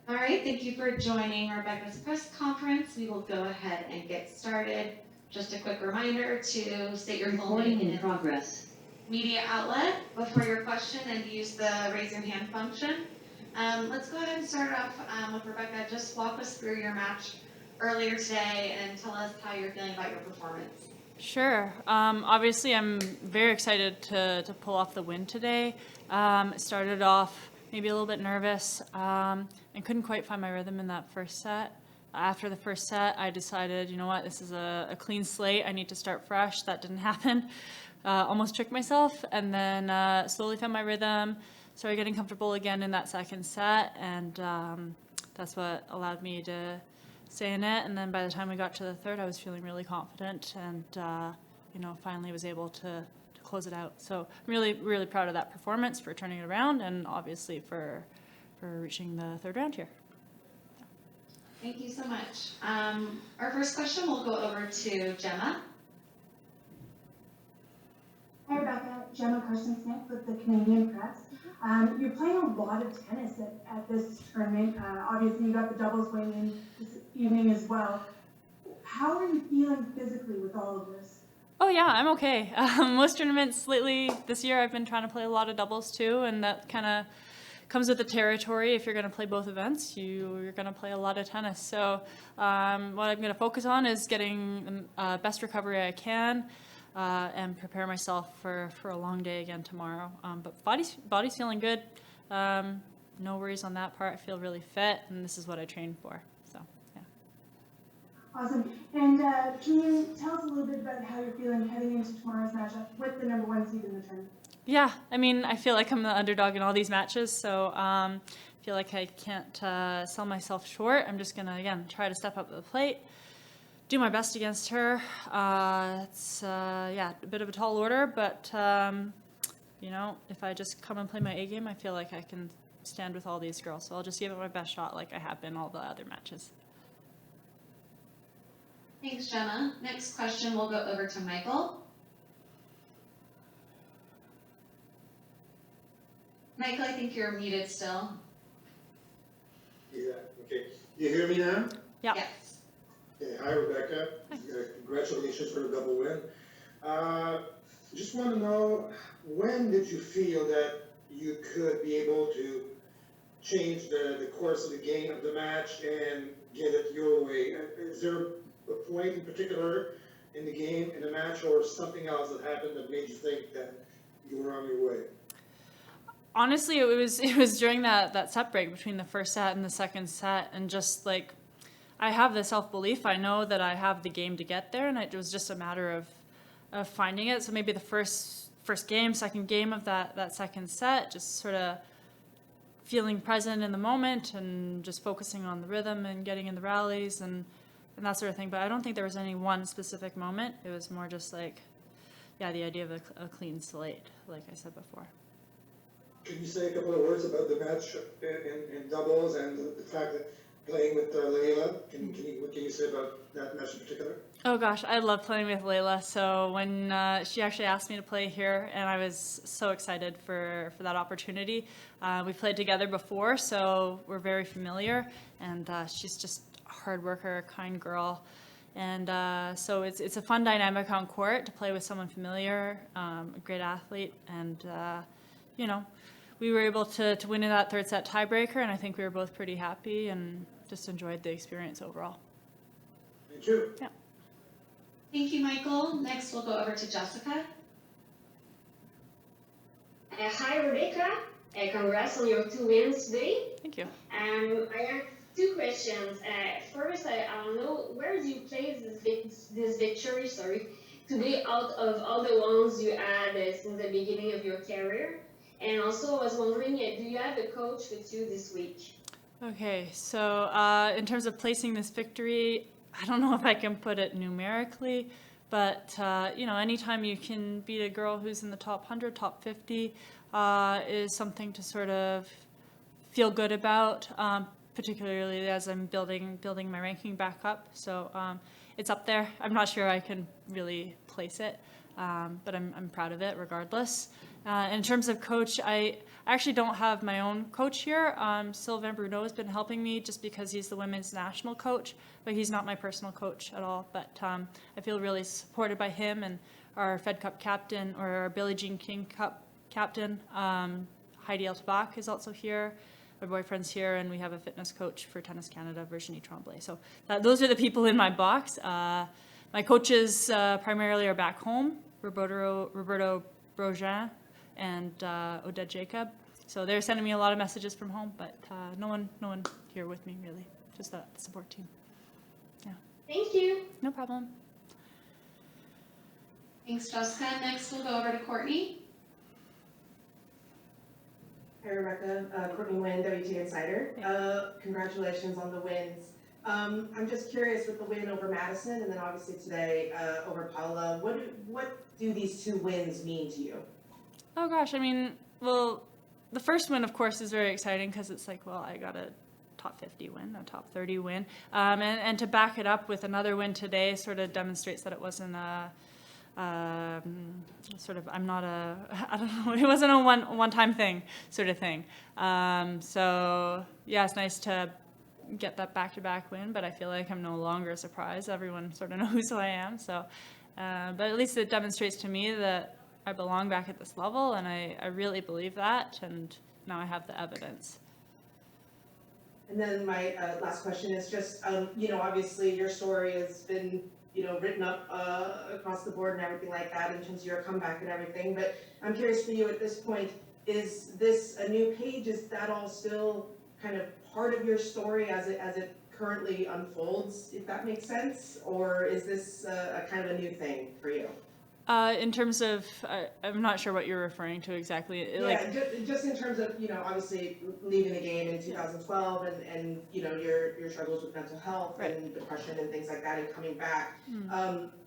All right, thank you for joining Rebecca's press conference. We will go ahead and get started. Just a quick reminder to state your full name in progress. Media outlet before your question and use the raise your hand function. Let's go ahead and start off with Rebecca. Just walk us through your match earlier today and tell us how you're feeling about your performance. Sure. Obviously, I'm very excited to pull off the win today. Started off maybe a little bit nervous and couldn't quite find my rhythm in that first set. After the first set, I decided, you know what, this is a clean slate. I need to start fresh. That didn't happen. Almost tricked myself, and then slowly found my rhythm. Started getting comfortable again in that second set, and that's what allowed me to stay in it. And then by the time we got to the third, I was feeling really confident, and finally was able to close it out. So I'm really, really proud of that performance, for turning it around, and obviously for reaching the third round here. Thank you so much. Our first question will go over to Gemma. Hi Rebecca, Gemma Carson-Smith with the Canadian Press. You're playing a lot of tennis at this tournament. Obviously you got the doubles win in this evening as well. How are you feeling physically with all of this? Oh yeah, I'm okay. Most tournaments lately this year I've been trying to play a lot of doubles too, and that kind of comes with the territory. If you're going to play both events, you're going to play a lot of tennis. So what I'm going to focus on is getting best recovery I can and prepare myself for a long day again tomorrow. But body's feeling good. No worries on that part. I feel really fit, and this is what I train for. So yeah. Awesome. And can you tell us a little bit about how you're feeling heading into tomorrow's matchup with the #1 seed in the tournament? Yeah, I mean, I feel like I'm the underdog in all these matches, so I feel like I can't sell myself short. I'm just gonna, again, try to step up to the plate, do my best against her. It's a bit of a tall order, but if I just come and play my A game, I feel like I can stand with all these girls. So I'll just give it my best shot, like I have been all the other matches. Thanks, Gemma. Next question will go over to Michael. Michael, I think you're muted still. Yeah, okay. You hear me now? Yeah. Yes. Okay, hi Rebecca. Congratulations for the double win. Just want to know, when did you feel that you could be able to change the course of the game, of the match, and get it your way? Is there a point in particular in the game, in the match, or something else that happened that made you think that you were on your way? Honestly, it was during that set break between the first set and the second set, and just like, I have the self-belief. I know that I have the game to get there, and it was just a matter of finding it. So maybe the first game, second game of that second set, just sort of feeling present in the moment and just focusing on the rhythm and getting in the rallies and that sort of thing. But I don't think there was any one specific moment. It was more just like, yeah, the idea of a clean slate, like I said before. Can you say a couple of words about the match in doubles and the fact that playing with Layla? What can you say about that match in particular? Oh gosh, I love playing with Layla. So when she actually asked me to play here, and I was so excited for that opportunity. We played together before, so we're very familiar, and she's just a hard worker, kind girl. And so it's a fun dynamic on court to play with someone familiar, a great athlete, and we were able to win in that third set tiebreaker, and I think we were both pretty happy and just enjoyed the experience overall. Thank you. Yeah. Thank you, Michael. Next, we'll go over to Jessica. Hi, Rebecca. Congrats on your 2 wins today. Thank you. I have 2 questions. First, I don't know, where do you place this victory, today out of all the ones you had since the beginning of your career? And also, I was wondering, do you have a coach with you this week? Okay, so in terms of placing this victory, I don't know if I can put it numerically, but anytime you can beat a girl who's in the top 100, top 50, is something to sort of feel good about, particularly as I'm building my ranking back up. So it's up there. I'm not sure I can really place it, but I'm proud of it regardless. In terms of coach, I I actually don't have my own coach here. Sylvain Bruno has been helping me just because he's the women's national coach, but he's not my personal coach at all. But I feel really supported by him and our Fed Cup captain, or our Billie Jean King Cup captain, Heidi Altabach is also here. My boyfriend's here, and we have a fitness coach for Tennis Canada, Virginie Tremblay. So those are the people in my box. My coaches primarily are back home, Roberto Brogin and Odette Jacob. So they're sending me a lot of messages from home, but no one here with me really, just the support team. Yeah. Thank you. No problem. Thanks, Jessica. Next, we'll go over to Courtney. Hi, Rebecca. Courtney Wynn, WTA Insider. Congratulations on the wins. I'm just curious, with the win over Madison and then obviously today over Paula, what do these two wins mean to you? Oh gosh, I mean, well, the first win, of course, is very exciting because it's like, well, I got a top 50 win, a top 30 win. And to back it up with another win today sort of demonstrates that it wasn't a sort of, I don't know, it wasn't a one-time thing sort of thing. So yeah, it's nice to get that back-to-back win, but I feel like I'm no longer surprised. Everyone sort of knows who I am. So, but at least it demonstrates to me that I belong back at this level, and I really believe that, and now I have the evidence. And then my last question is just, obviously your story has been, written up across the board and everything like that in terms of your comeback and everything. But I'm curious for you at this point, is this a new page? Is that all still kind of part of your story as it currently unfolds, if that makes sense? Or is this a kind of a new thing for you? In terms of, I'm not sure what you're referring to exactly. Just in terms of, obviously leaving the game in 2012 and your struggles with mental health and depression and things like that and coming back.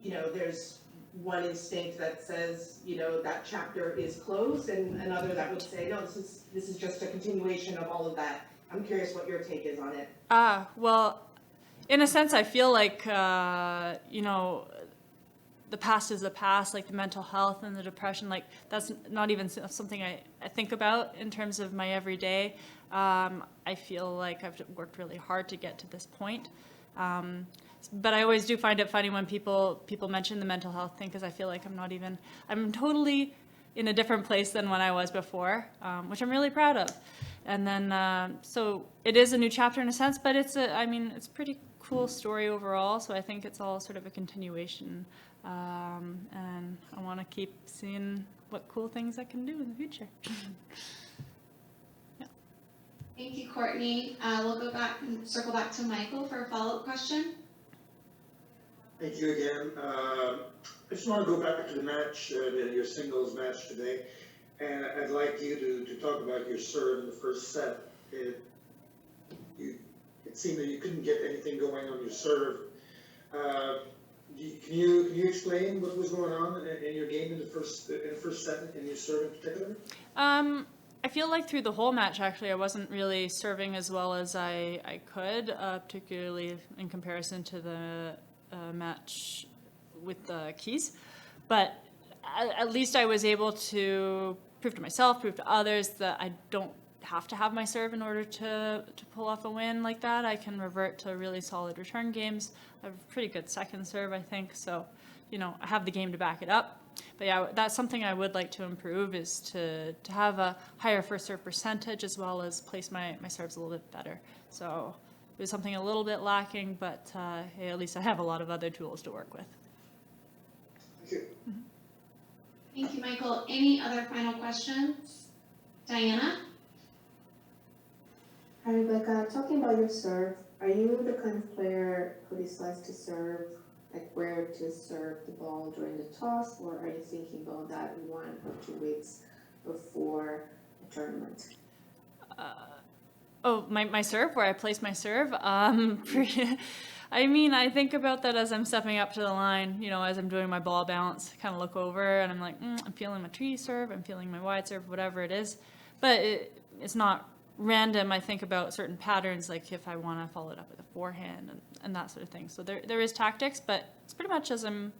There's one instinct that says, that chapter is closed, and another that would say, no, this is just a continuation of all of that. I'm curious what your take is on it. Well, in a sense, I feel like, the past is the past, like the mental health and the depression, like that's not even something I think about in terms of my everyday. I feel like I've worked really hard to get to this point. But I always do find it funny when people mention the mental health thing, because I feel like I'm totally in a different place than when I was before, which I'm really proud of. And then, so it is a new chapter in a sense, but it's a pretty cool story overall. So I think it's all sort of a continuation. And I want to keep seeing what cool things I can do in the future. Yeah. Thank you, Courtney. We'll go back and circle back to Michael for a follow-up question. Thank you again. I just want to go back to the match, your singles match today, and I'd like you to talk about your serve in the first set. It seemed that you couldn't get anything going on your serve. Can you explain what was going on in your game in the first set, in your serve in particular? I feel like through the whole match, actually, I wasn't really serving as well as I could, particularly in comparison to the match with the keys. But at least I was able to prove to myself, prove to others that I don't have to have my serve in order to pull off a win like that. I can revert to really solid return games. I have a pretty good second serve, I think. So, I have the game to back it up. But yeah, that's something I would like to improve, is to have a higher first serve percentage as well as place my serves a little bit better. So it was something a little bit lacking, but hey, at least I have a lot of other tools to work with. Thank you. Mm-hmm. Thank you, Michael. Any other final questions? Diana? Hi, Rebecca. Talking about your serve, are you the kind of player who decides to serve, like where to serve the ball during the toss, or are you thinking about that 1 or 2 weeks before a tournament? My serve, where I place my serve. I think about that as I'm stepping up to the line, as I'm doing my ball bounce, kind of look over and I'm like, I'm feeling my tree serve, I'm feeling my wide serve, whatever it is. But it's not random. I think about certain patterns, like if I want to follow it up with a forehand and that sort of thing. So there is tactics, but it's pretty much as I'm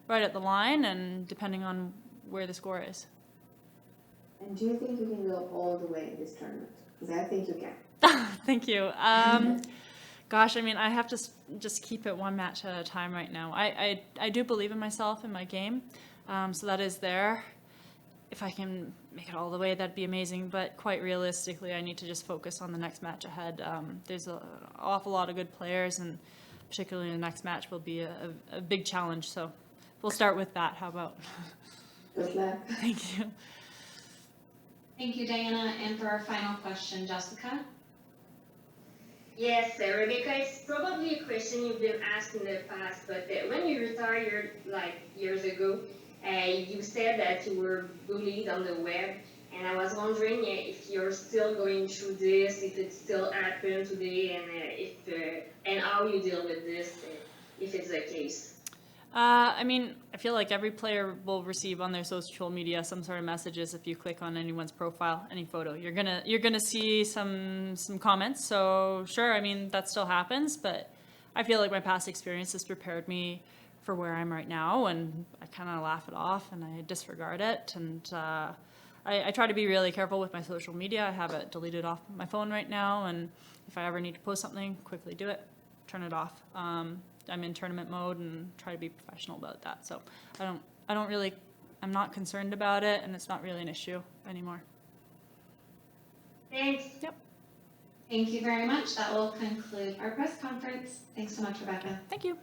right at the line and depending on where the score is. And do you think you can go all the way in this tournament? Because I think you can. Thank you. Gosh, I mean, I have to just keep it one match at a time right now. I do believe in myself and my game, so that is there. If I can make it all the way, that'd be amazing. But quite realistically, I need to just focus on the next match ahead. There's an awful lot of good players, and particularly the next match will be a big challenge. So we'll start with that. How about? Good luck. Thank you. Thank you, Diana. And for our final question, Jessica? Yes, Rebecca, it's probably a question you've been asked in the past, but when you retired like years ago, you said that you were bullied on the web, and I was wondering if you're still going through this, if it still happens today, and and how you deal with this, if it's the case. I mean, I feel like every player will receive on their social media some sort of messages if you click on anyone's profile, any photo. You're gonna see some comments. So sure, I mean that still happens, but I feel like my past experiences prepared me for where I'm right now, and I kind of laugh it off and I disregard it. And I try to be really careful with my social media. I have it deleted off my phone right now, and if I ever need to post something, quickly do it, turn it off. I'm in tournament mode and try to be professional about that. So I'm not concerned about it, and it's not really an issue anymore. Thanks. Yep. Thank you very much. That will conclude our press conference. Thanks so much, Rebecca. Thank you.